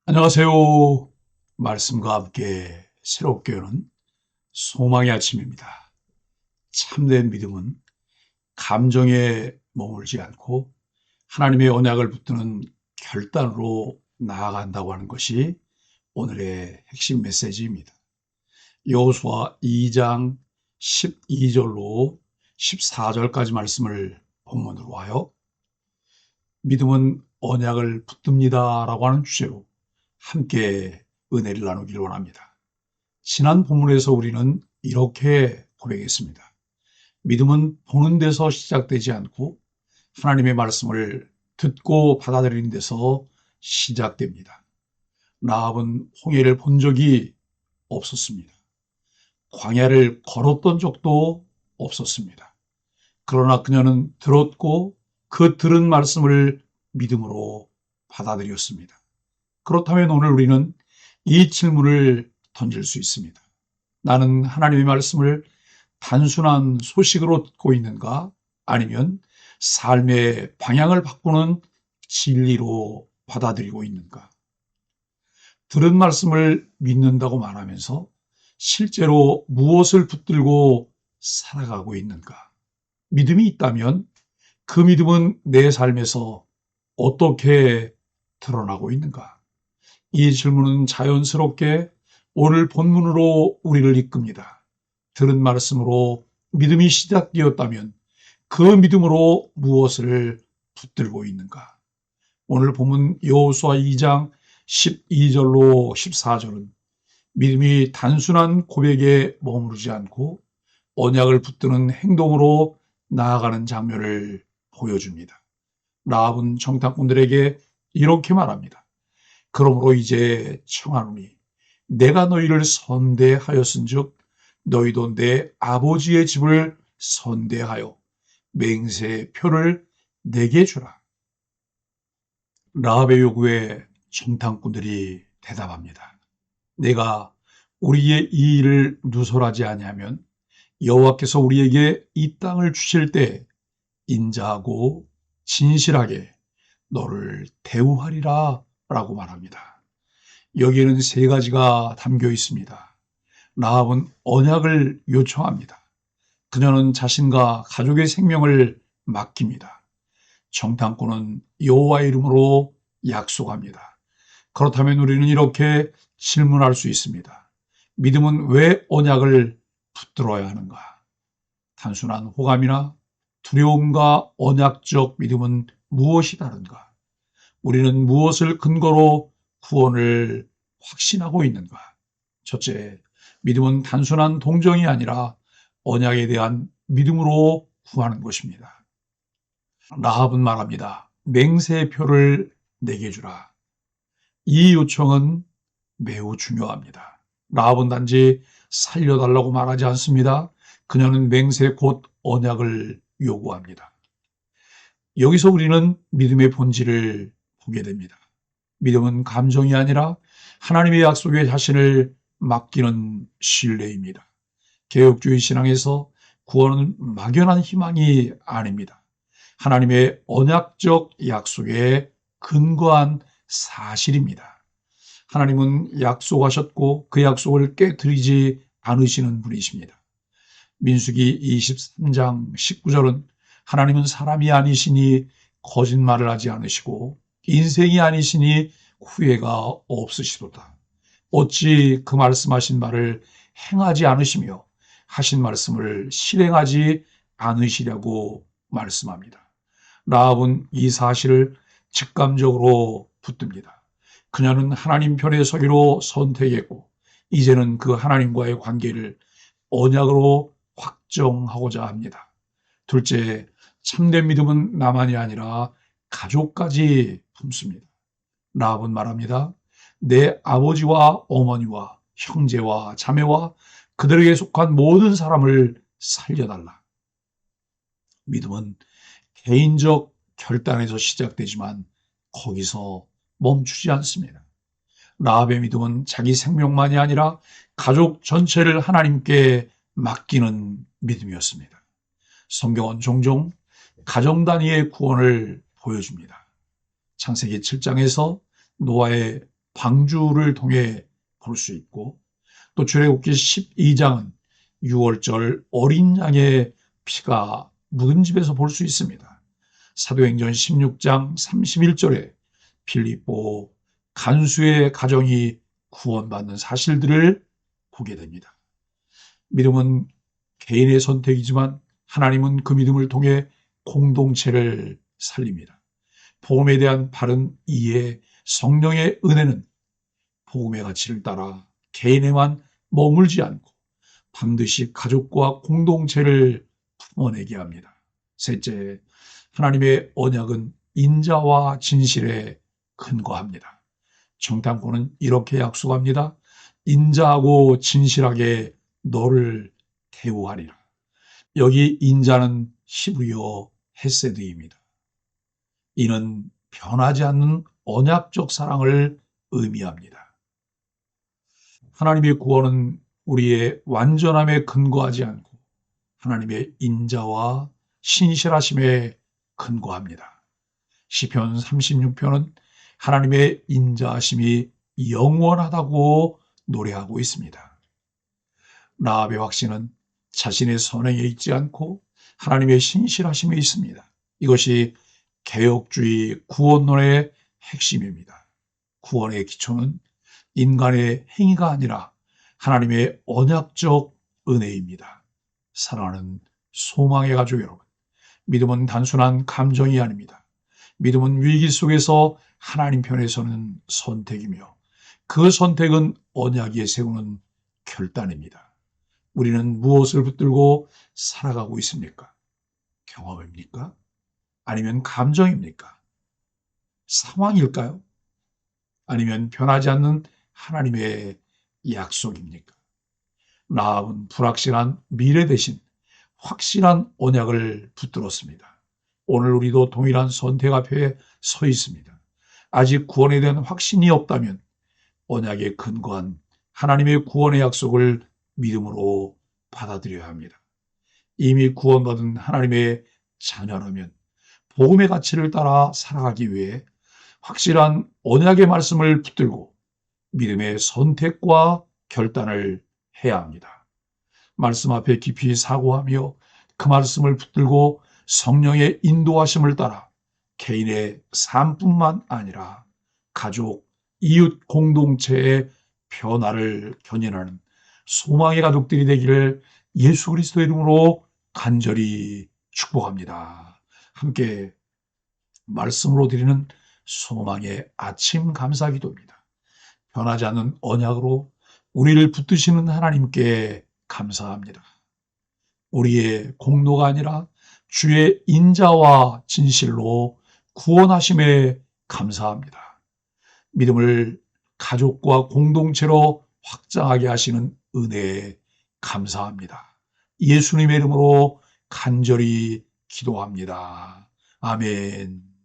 안녕하세요. 말씀과 함께 새롭게 여는 소망의 아침입니다. 참된 믿음은 감정에 머물지 않고 하나님의 언약을 붙드는 결단으로 나아간다고 하는 것이 오늘의 핵심 메시지입니다. 여호수아 2장 12절로 14절까지 말씀을 본문으로 하여 믿음은 언약을 붙듭니다라고 하는 주제로 함께 은혜를 나누기를 원합니다. 지난 본문에서 우리는 이렇게 고백했습니다. 믿음은 보는 데서 시작되지 않고 하나님의 말씀을 듣고 받아들이는 데서 시작됩니다. 라합은 홍해를 본 적이 없었습니다. 광야를 걸었던 적도 없었습니다. 그러나 그녀는 들었고 그 들은 말씀을 믿음으로 받아들였습니다. 그렇다면 오늘 우리는 이 질문을 던질 수 있습니다. 나는 하나님의 말씀을 단순한 소식으로 듣고 있는가? 아니면 삶의 방향을 바꾸는 진리로 받아들이고 있는가? 들은 말씀을 믿는다고 말하면서 실제로 무엇을 붙들고 살아가고 있는가? 믿음이 있다면 그 믿음은 내 삶에서 어떻게 드러나고 있는가? 이 질문은 자연스럽게 오늘 본문으로 우리를 이끕니다. 들은 말씀으로 믿음이 시작되었다면 그 믿음으로 무엇을 붙들고 있는가? 오늘 본문 여호수아 2장 12절로 14절은 믿음이 단순한 고백에 머무르지 않고 언약을 붙드는 행동으로 나아가는 장면을 보여줍니다. 라합은 정탐꾼들에게 이렇게 말합니다. 그러므로 이제 청하노니 내가 너희를 선대하였은즉 너희도 내 아버지의 집을 선대하여 맹세표를 내게 주라. 라합의 요구에 정탐꾼들이 대답합니다. 내가 우리의 이 일을 누설하지 아니하면 여호와께서 우리에게 이 땅을 주실 때 인자하고 진실하게 너를 대우하리라 라고 말합니다. 여기에는 세 가지가 담겨 있습니다. 라합은 언약을 요청합니다. 그녀는 자신과 가족의 생명을 맡깁니다. 정탐꾼은 여호와의 이름으로 약속합니다. 그렇다면 우리는 이렇게 질문할 수 있습니다. 믿음은 왜 언약을 붙들어야 하는가? 단순한 호감이나 두려움과 언약적 믿음은 무엇이 다른가? 우리는 무엇을 근거로 구원을 확신하고 있는가? 첫째, 믿음은 단순한 동정이 아니라 언약에 대한 믿음으로 구하는 것입니다. 라합은 말합니다. 맹세표를 내게 주라. 이 요청은 매우 중요합니다. 라합은 단지 살려달라고 말하지 않습니다. 그녀는 맹세 곧 언약을 요구합니다. 여기서 우리는 믿음의 본질을 보게 됩니다. 믿음은 감정이 아니라 하나님의 약속에 자신을 맡기는 신뢰입니다. 개혁주의 신앙에서 구원은 막연한 희망이 아닙니다. 하나님의 언약적 약속에 근거한 사실입니다. 하나님은 약속하셨고 그 약속을 깨뜨리지 않으시는 분이십니다. 민수기 23장 19절은 하나님은 사람이 아니시니 거짓말을 하지 않으시고 인생이 아니시니 후회가 없으시도다. 어찌 그 말씀하신 말을 행하지 않으시며 하신 말씀을 실행하지 않으시려고 말씀합니다. 라합은 이 사실을 직감적으로 붙듭니다. 그녀는 하나님 편에 서기로 선택했고 이제는 그 하나님과의 관계를 언약으로 확정하고자 합니다. 둘째, 참된 믿음은 나만이 아니라 가족까지 품습니다. 라합은 말합니다. 내 아버지와 어머니와 형제와 자매와 그들에게 속한 모든 사람을 살려달라. 믿음은 개인적 결단에서 시작되지만 거기서 멈추지 않습니다. 라합의 믿음은 자기 생명만이 아니라 가족 전체를 하나님께 맡기는 믿음이었습니다. 성경은 종종 가정 단위의 구원을 보여줍니다. 창세기 7장에서 노아의 방주를 통해 볼 수 있고, 또 출애굽기 12장은 유월절 어린 양의 피가 묻은 집에서 볼 수 있습니다. 사도행전 16장 31절에 빌립보 간수의 가정이 구원받는 사실들을 보게 됩니다. 믿음은 개인의 선택이지만 하나님은 그 믿음을 통해 공동체를 살립니다. 복음에 대한 바른 이해, 성령의 은혜는 복음의 가치를 따라 개인에만 머물지 않고 반드시 가족과 공동체를 품어내게 합니다. 셋째, 하나님의 언약은 인자와 진실에 근거합니다. 정탐꾼은 이렇게 약속합니다. 인자하고 진실하게 너를 대우하리라. 여기 인자는 히브리어 헤세드입니다. 이는 변하지 않는 언약적 사랑을 의미합니다. 하나님의 구원은 우리의 완전함에 근거하지 않고 하나님의 인자와 신실하심에 근거합니다. 시편 36편은 하나님의 인자하심이 영원하다고 노래하고 있습니다. 라합의 확신은 자신의 선행에 있지 않고 하나님의 신실하심에 있습니다. 이것이 개혁주의 구원론의 핵심입니다. 구원의 기초는 인간의 행위가 아니라 하나님의 언약적 은혜입니다. 사랑하는 소망의 가족 여러분, 믿음은 단순한 감정이 아닙니다. 믿음은 위기 속에서 하나님 편에 서는 선택이며 그 선택은 언약 위에 세우는 결단입니다. 우리는 무엇을 붙들고 살아가고 있습니까? 경험입니까? 아니면 감정입니까? 상황일까요? 아니면 변하지 않는 하나님의 약속입니까? 라합은 불확실한 미래 대신 확실한 언약을 붙들었습니다. 오늘 우리도 동일한 선택 앞에 서 있습니다. 아직 구원에 대한 확신이 없다면 언약에 근거한 하나님의 구원의 약속을 믿음으로 받아들여야 합니다. 이미 구원받은 하나님의 자녀라면 복음의 가치를 따라 살아가기 위해 확실한 언약의 말씀을 붙들고 믿음의 선택과 결단을 해야 합니다. 말씀 앞에 깊이 사고하며 그 말씀을 붙들고 성령의 인도하심을 따라 개인의 삶뿐만 아니라 가족, 이웃 공동체의 변화를 견인하는 소망의 가족들이 되기를 예수 그리스도의 이름으로 간절히 축복합니다. 함께 말씀으로 드리는 소망의 아침 감사 기도입니다. 변하지 않는 언약으로 우리를 붙드시는 하나님께 감사합니다. 우리의 공로가 아니라 주의 인자와 진실로 구원하심에 감사합니다. 믿음을 가족과 공동체로 확장하게 하시는 은혜에 감사합니다. 예수님의 이름으로 간절히 기도합니다. 아멘.